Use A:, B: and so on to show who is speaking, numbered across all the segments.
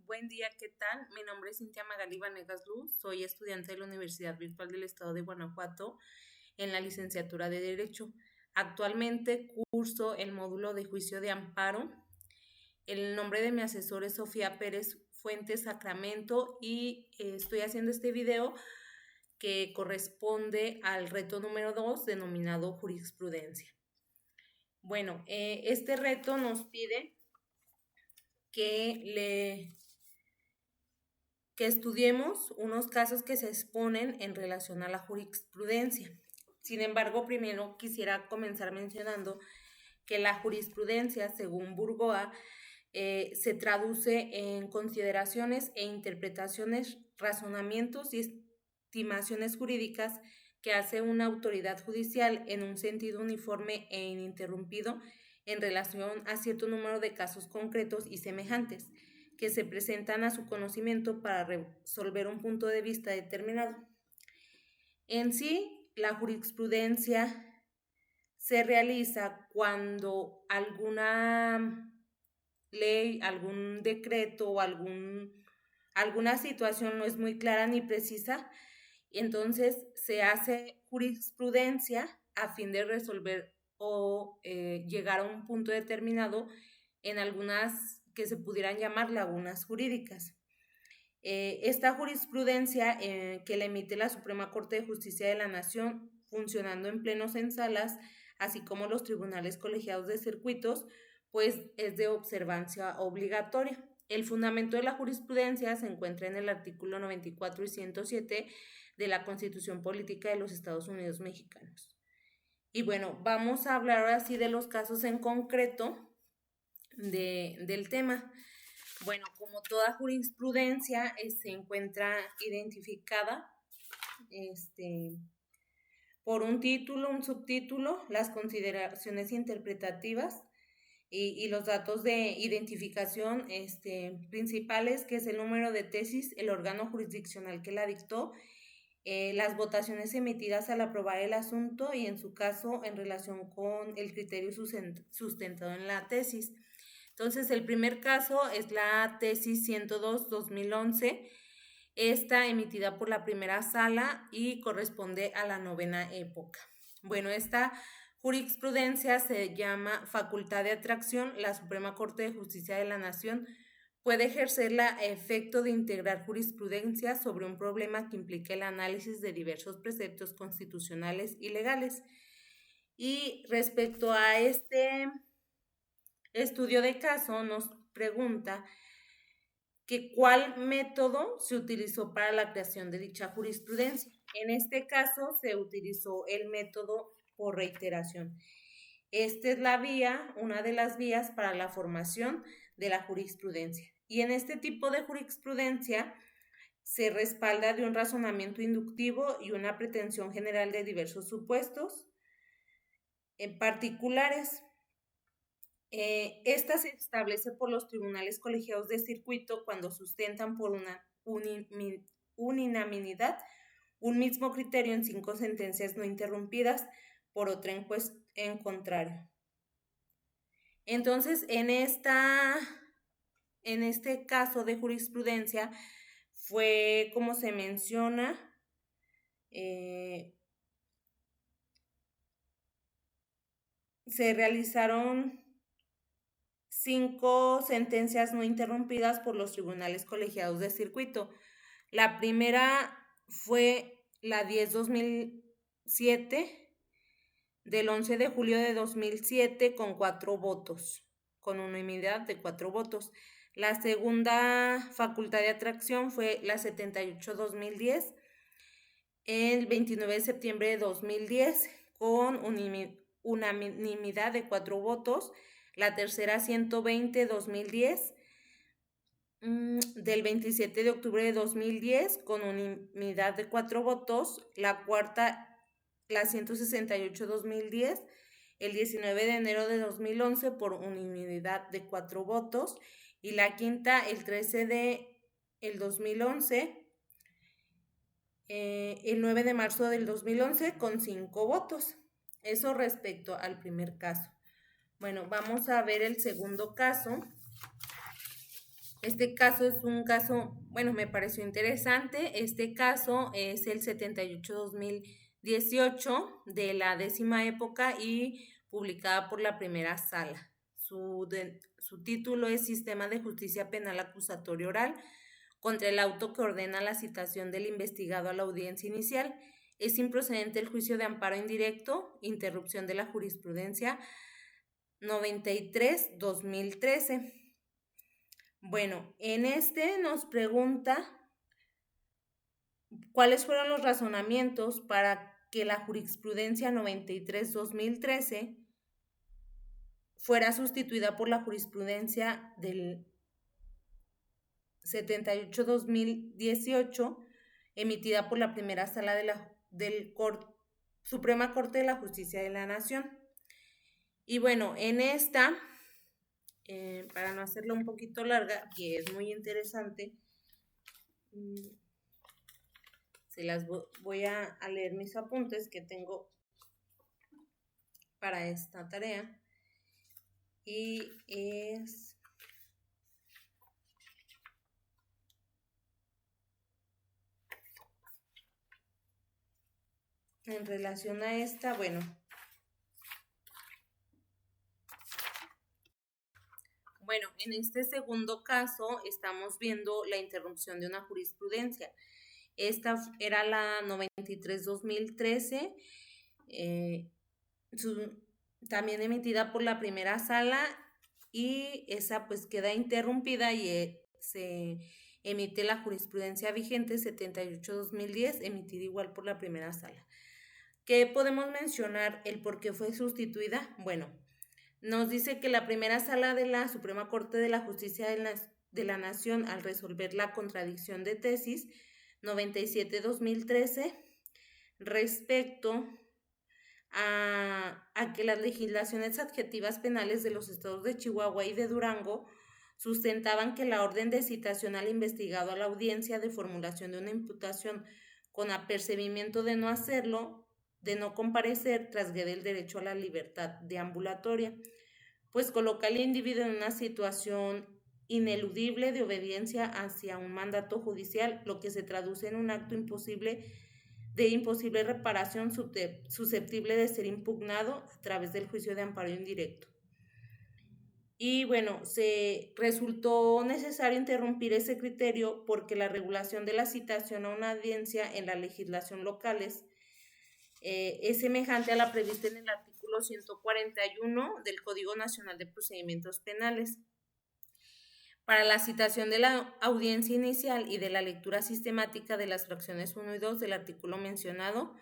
A: Buen día, ¿qué tal? Mi nombre es Cintia Magali Vanegas Luz, soy estudiante de la Universidad Virtual del Estado de Guanajuato en la licenciatura de Derecho. Actualmente curso el módulo de juicio de amparo. El nombre de mi asesor es Sofía Pérez Fuentes Sacramento y estoy haciendo este video que corresponde al reto número 2 denominado jurisprudencia. Bueno, este reto nos pide que estudiemos unos casos que se exponen en relación a la jurisprudencia. Sin embargo, primero quisiera comenzar mencionando que la jurisprudencia, según Burgoa, se traduce en consideraciones e interpretaciones, razonamientos y estimaciones jurídicas que hace una autoridad judicial en un sentido uniforme e ininterrumpido en relación a cierto número de casos concretos y semejantes que se presentan a su conocimiento para resolver un punto de vista determinado. En sí, la jurisprudencia se realiza cuando alguna ley, algún decreto o alguna situación no es muy clara ni precisa, entonces se hace jurisprudencia a fin de resolver o llegar a un punto determinado en algunas que se pudieran llamar lagunas jurídicas. Esta jurisprudencia que la emite la Suprema Corte de Justicia de la Nación, funcionando en plenos en salas, así como los tribunales colegiados de circuitos, pues es de observancia obligatoria. El fundamento de la jurisprudencia se encuentra en el artículo 94 y 107 de la Constitución Política de los Estados Unidos Mexicanos. Y bueno, vamos a hablar ahora sí de los casos en concreto del tema. Bueno, como toda jurisprudencia se encuentra identificada por un título, un subtítulo, las consideraciones interpretativas y los datos de identificación principales, que es el número de tesis, el órgano jurisdiccional que la dictó, las votaciones emitidas al aprobar el asunto y en su caso en relación con el criterio sustentado en la tesis. Entonces, el primer caso es la tesis 102-2011, esta emitida por la primera sala y corresponde a la novena época. Bueno, esta jurisprudencia se llama facultad de atracción. La Suprema Corte de Justicia de la Nación puede ejercerla a efecto de integrar jurisprudencia sobre un problema que implique el análisis de diversos preceptos constitucionales y legales. Y respecto a este estudio de caso, nos pregunta que cuál método se utilizó para la creación de dicha jurisprudencia. En este caso se utilizó el método por reiteración. Esta es la vía, una de las vías para la formación de la jurisprudencia. Y en este tipo de jurisprudencia se respalda de un razonamiento inductivo y una pretensión general de diversos supuestos en particulares. Esta se establece por los tribunales colegiados de circuito cuando sustentan por una unanimidad un mismo criterio en 5 sentencias no interrumpidas por otra en contrario. Entonces, en este caso de jurisprudencia fue, como se menciona, se realizaron 5 sentencias no interrumpidas por los tribunales colegiados de circuito. La primera fue la 10-2007 del 11 de julio de 2007 con 4 votos, con unanimidad de 4 votos. La segunda facultad de atracción fue la 78-2010 el 29 de septiembre de 2010 con unanimidad de 4 votos. La tercera 120-2010 del 27 de octubre de 2010 con unanimidad de 4 votos. La cuarta, la 168-2010, el 19 de enero de 2011 por unanimidad de 4 votos. Y la quinta, el 13 de el 2011, el 9 de marzo del 2011 con 5 votos. Eso respecto al primer caso. Bueno, vamos a ver el segundo caso. Este caso es un caso, bueno, me pareció interesante. Este caso es el 78-2018 de la 10ª época y publicada por la primera sala. Su título es Sistema de Justicia Penal Acusatorio Oral contra el auto que ordena la citación del investigado a la audiencia inicial. Es improcedente el juicio de amparo indirecto, interrupción de la jurisprudencia 93-2013. Bueno, en este nos pregunta cuáles fueron los razonamientos para que la jurisprudencia 93-2013 fuera sustituida por la jurisprudencia del 78-2018 emitida por la primera sala del Suprema Corte de la Justicia de la Nación. Y bueno, en esta, para no hacerla un poquito larga, que es muy interesante, se las voy a leer mis apuntes que tengo para esta tarea. Y es en relación a esta, bueno, en este segundo caso estamos viendo la interrupción de una jurisprudencia. Esta era la 93-2013, también emitida por la primera sala, y esa pues queda interrumpida y se emite la jurisprudencia vigente 78-2010, emitida igual por la primera sala. ¿Qué podemos mencionar el por qué fue sustituida? Bueno, nos dice que la primera sala de la Suprema Corte de la Justicia de la Nación, al resolver la contradicción de tesis 97-2013 respecto a que las legislaciones adjetivas penales de los estados de Chihuahua y de Durango sustentaban que la orden de citación al investigado a la audiencia de formulación de una imputación con apercibimiento de no hacerlo, de no comparecer, transgrede el derecho a la libertad deambulatoria, pues coloca al individuo en una situación ineludible de obediencia hacia un mandato judicial, lo que se traduce en un acto de imposible reparación susceptible de ser impugnado a través del juicio de amparo indirecto. Y bueno, se resultó necesario interrumpir ese criterio porque la regulación de la citación a una audiencia en la legislación locales es semejante a la prevista en el artículo 141 del Código Nacional de Procedimientos Penales. Para la citación de la audiencia inicial y de la lectura sistemática de las fracciones 1 y 2 del artículo mencionado,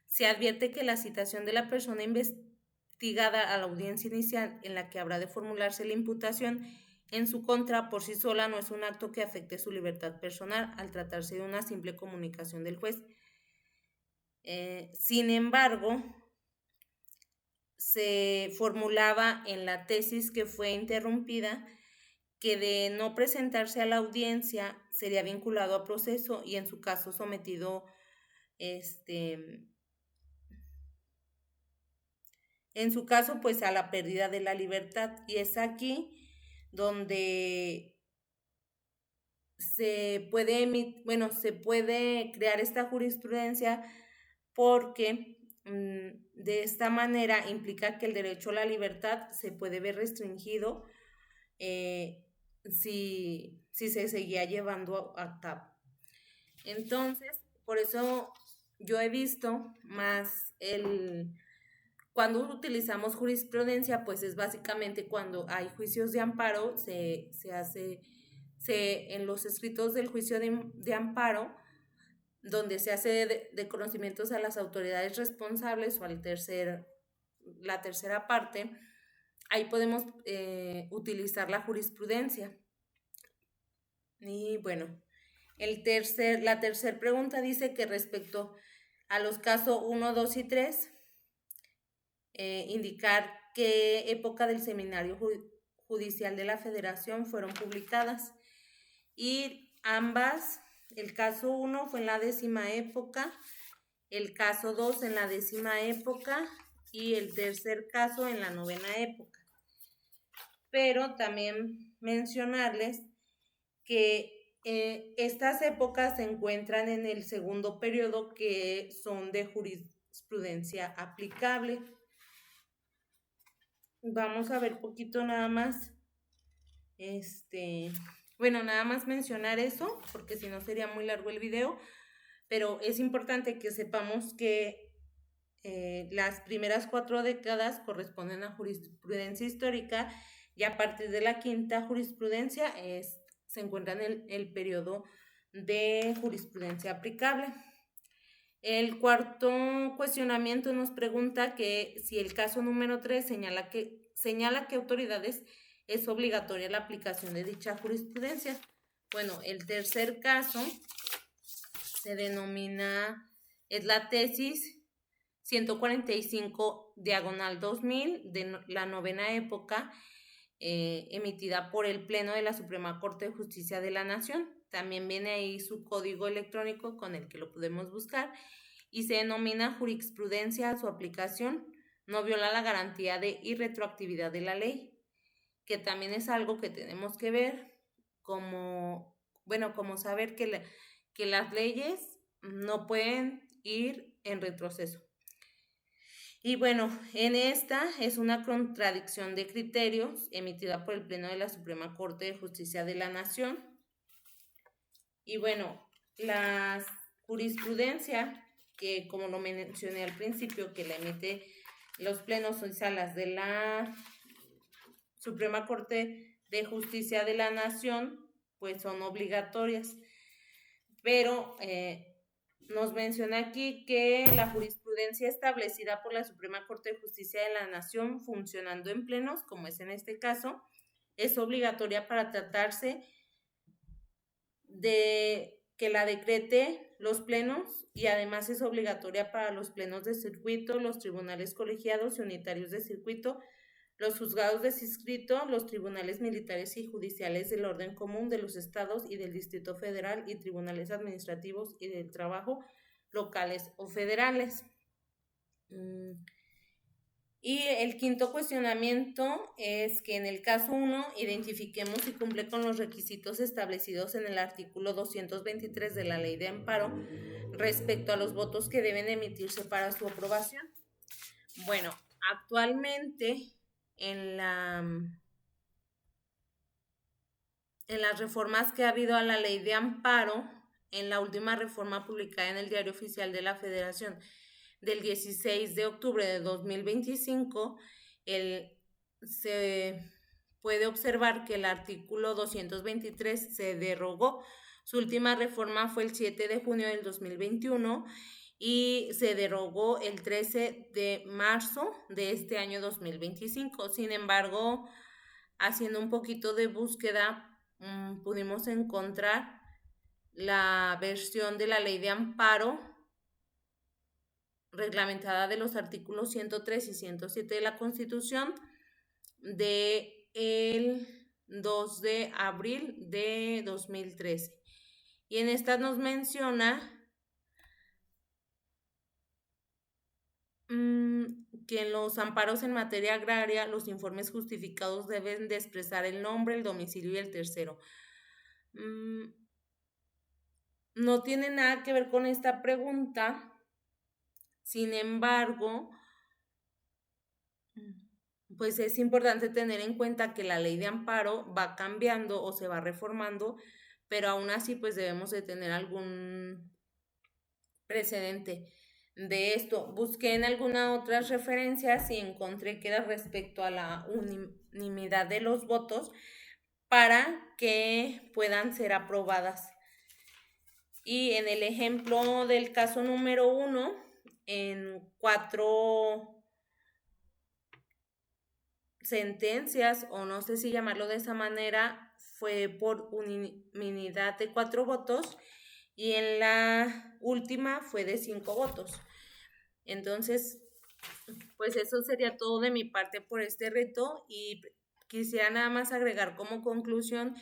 A: se advierte que la citación de la persona investigada a la audiencia inicial en la que habrá de formularse la imputación en su contra por sí sola no es un acto que afecte su libertad personal al tratarse de una simple comunicación del juez. Sin embargo, se formulaba en la tesis que fue interrumpida que de no presentarse a la audiencia sería vinculado a proceso y en su caso sometido en su caso pues a la pérdida de la libertad, y es aquí donde se puede crear esta jurisprudencia porque de esta manera implica que el derecho a la libertad se puede ver restringido si se seguía llevando a cabo. Entonces, por eso yo he visto más cuando utilizamos jurisprudencia, pues es básicamente cuando hay juicios de amparo, en los escritos del juicio de amparo, donde se hace de conocimientos a las autoridades responsables o la tercera parte, ahí podemos utilizar la jurisprudencia. Y bueno, la tercera pregunta dice que respecto a los casos 1, 2 y 3, indicar qué época del Seminario Judicial de la Federación fueron publicadas. Y ambas, el caso 1 fue en la 10ª época, el caso 2 en la 10ª época y el tercer caso en la 9ª época. Pero también mencionarles que estas épocas se encuentran en el segundo periodo, que son de jurisprudencia aplicable. Vamos a ver poquito nada más. Bueno, nada más mencionar eso, porque si no sería muy largo el video, pero es importante que sepamos que las primeras 4 décadas corresponden a jurisprudencia histórica, y a partir de la quinta jurisprudencia se encuentra en el periodo de jurisprudencia aplicable. El cuarto cuestionamiento nos pregunta que si el caso número 3 señala que autoridades es obligatoria la aplicación de dicha jurisprudencia. Bueno, el tercer caso se denomina, es la tesis 145 diagonal 2000 de la novena época, emitida por el Pleno de la Suprema Corte de Justicia de la Nación. También viene ahí su código electrónico con el que lo podemos buscar, y se denomina jurisprudencia. Su aplicación no viola la garantía de irretroactividad de la ley, que también es algo que tenemos que ver, como saber que las leyes no pueden ir en retroceso. Y bueno, en esta es una contradicción de criterios emitida por el Pleno de la Suprema Corte de Justicia de la Nación. Y bueno, la jurisprudencia, que como lo mencioné al principio, que la emite los plenos o salas de la Suprema Corte de Justicia de la Nación, pues son obligatorias. Pero nos menciona aquí que la jurisprudencia establecida por la Suprema Corte de Justicia de la Nación, funcionando en plenos, como es en este caso, es obligatoria para tratarse de que la decrete los plenos, y además es obligatoria para los plenos de circuito, los tribunales colegiados y unitarios de circuito, los juzgados de distrito, los tribunales militares y judiciales del orden común de los estados y del Distrito Federal, y tribunales administrativos y del trabajo locales o federales. Y el quinto cuestionamiento es que en el caso 1 identifiquemos si cumple con los requisitos establecidos en el artículo 223 de la Ley de Amparo respecto a los votos que deben emitirse para su aprobación. Bueno, actualmente en las reformas que ha habido a la Ley de Amparo, en la última reforma publicada en el Diario Oficial de la Federación del 16 de octubre de 2025, se puede observar que el artículo 223 se derogó. Su última reforma fue el 7 de junio del 2021 y se derogó el 13 de marzo de este año 2025. Sin embargo, haciendo un poquito de búsqueda, pudimos encontrar la versión de la Ley de Amparo reglamentada de los artículos 103 y 107 de la Constitución de el 2 de abril de 2013. Y en esta nos menciona que en los amparos en materia agraria los informes justificados deben de expresar el nombre, el domicilio y el tercero. No tiene nada que ver con esta pregunta. Sin embargo, pues es importante tener en cuenta que la ley de amparo va cambiando o se va reformando, pero aún así pues debemos de tener algún precedente de esto. Busqué en algunas otras referencias y encontré que era respecto a la unanimidad de los votos para que puedan ser aprobadas. Y en el ejemplo del caso número 1, en 4 sentencias, o no sé si llamarlo de esa manera, fue por unanimidad de 4 votos, y en la última fue de 5 votos. Entonces, pues eso sería todo de mi parte por este reto, y quisiera nada más agregar como conclusión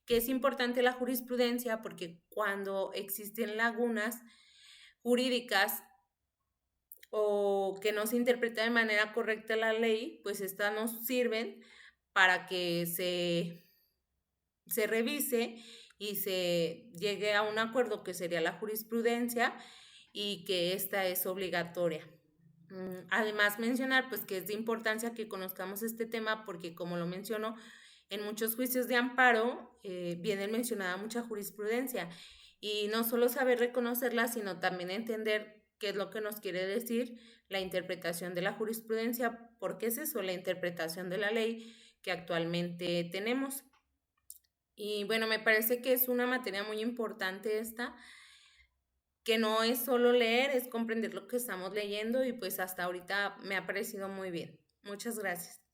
A: que es importante la jurisprudencia, porque cuando existen lagunas jurídicas o que no se interpreta de manera correcta la ley, pues estas nos sirven para que se revise y se llegue a un acuerdo que sería la jurisprudencia y que esta es obligatoria. Además mencionar pues que es de importancia que conozcamos este tema porque como lo menciono, en muchos juicios de amparo viene mencionada mucha jurisprudencia y no solo saber reconocerla, sino también entender qué es lo que nos quiere decir la interpretación de la jurisprudencia, porque es eso, la interpretación de la ley que actualmente tenemos. Y bueno, me parece que es una materia muy importante esta, que no es solo leer, es comprender lo que estamos leyendo y pues hasta ahorita me ha parecido muy bien. Muchas gracias.